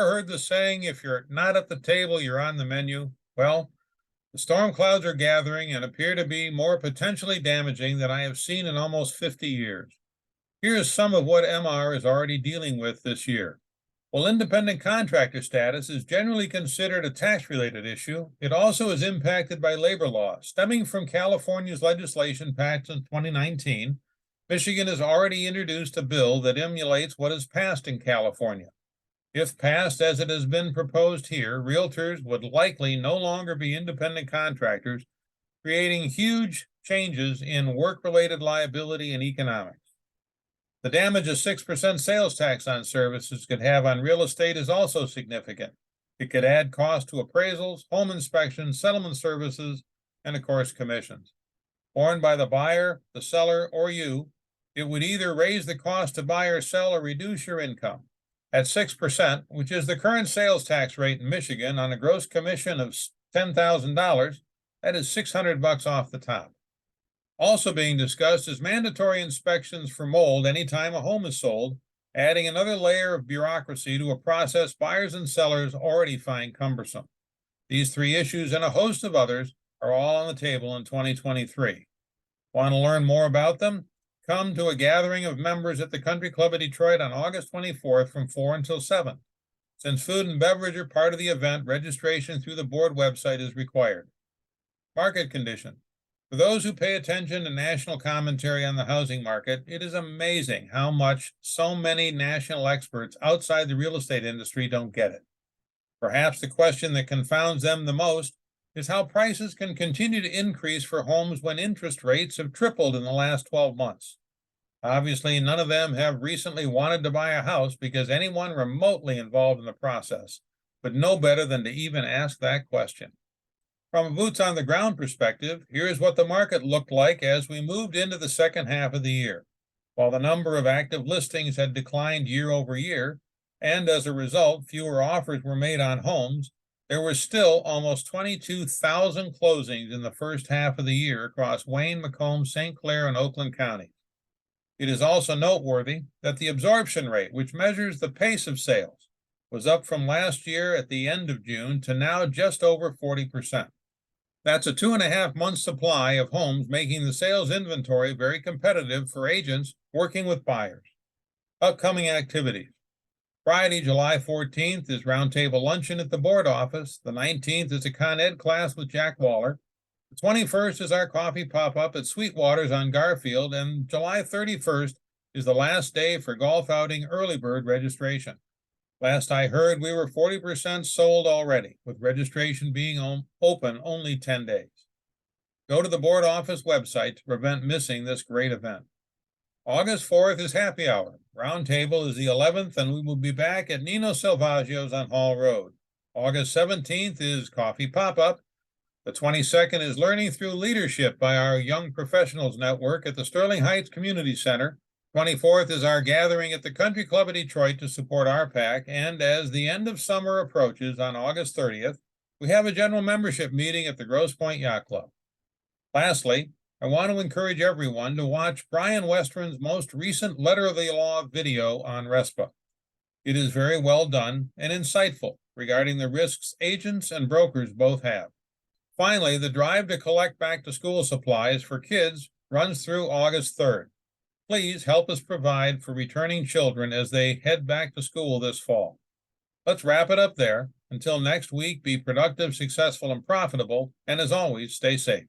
heard the saying, if you're not at the table, you're on the menu? Well, the storm clouds are gathering and appear to be more potentially damaging than I have seen in almost 50 years. Here is some of what MR is already dealing with this year. While independent contractor status is generally considered a tax-related issue, it also is impacted by labor law. Stemming from California's legislation passed in 2019, Michigan has already introduced a bill that emulates what is passed in California. If passed as it has been proposed here, realtors would likely no longer be independent contractors, creating huge changes in work-related liability and economics. The damage a 6% sales tax on services could have on real estate is also significant. It could add cost to appraisals, home inspections, settlement services, and of course, commissions. Borne by the buyer, the seller, or you, it would either raise the cost to buy or sell or reduce your income. At 6%, which is the current sales tax rate in Michigan on a gross commission of $10,000, that is $600 off the top. Also being discussed is mandatory inspections for mold anytime a home is sold, adding another layer of bureaucracy to a process buyers and sellers already find cumbersome. These three issues and a host of others are all on the table in 2023. Want to learn more about them? Come to a gathering of members at the Country Club of Detroit on August 24th from 4 until 7. Since food and beverage are part of the event, registration through the board website is required. Market condition. For those who pay attention to national commentary on the housing market, it is amazing how much so many national experts outside the real estate industry don't get it. Perhaps the question that confounds them the most is how prices can continue to increase for homes when interest rates have tripled in the last 12 months. Obviously, none of them have recently wanted to buy a house because anyone remotely involved in the process would know better than to even ask that question. From a boots-on-the-ground perspective, here's what the market looked like as we moved into the second half of the year. While the number of active listings had declined year over year, and as a result, fewer offers were made on homes, there were still almost 22,000 closings in the first half of the year across Wayne, Macomb, St. Clair, and Oakland counties. It is also noteworthy that the absorption rate, which measures the pace of sales, was up from last year at the end of June to now just over 40%. That's a 2.5-month supply of homes, making the sales inventory very competitive for agents working with buyers. Upcoming activities. Friday, July 14th is Roundtable Luncheon at the board office. The 19th is a Con Ed class with Jack Waller. The 21st is our coffee pop-up at Sweetwater's on Garfield, and July 31st is the last day for golf outing early bird registration. Last I heard, we were 40% sold already, with registration being open only 10 days. Go to the board office website to prevent missing this great event. August 4th is happy hour. Roundtable is the 11th, and we will be back at Nino Salvaggio's on Hall Road. August 17th is coffee pop-up. The 22nd is Learning Through Leadership by our Young Professionals Network at the Sterling Heights Community Center. 24th is our gathering at the Country Club of Detroit to support RPAC, and as the end of summer approaches on August 30th, we have a general membership meeting at the Grosse Pointe Yacht Club. Lastly, I want to encourage everyone to watch Brian Westron's most recent Letter of the Law video on RESPA. It is very well done and insightful regarding the risks agents and brokers both have. Finally, the drive to collect back-to-school supplies for kids runs through August 3rd. Please help us provide for returning children as they head back to school this fall. Let's wrap it up there. Until next week, be productive, successful, and profitable, and as always, stay safe.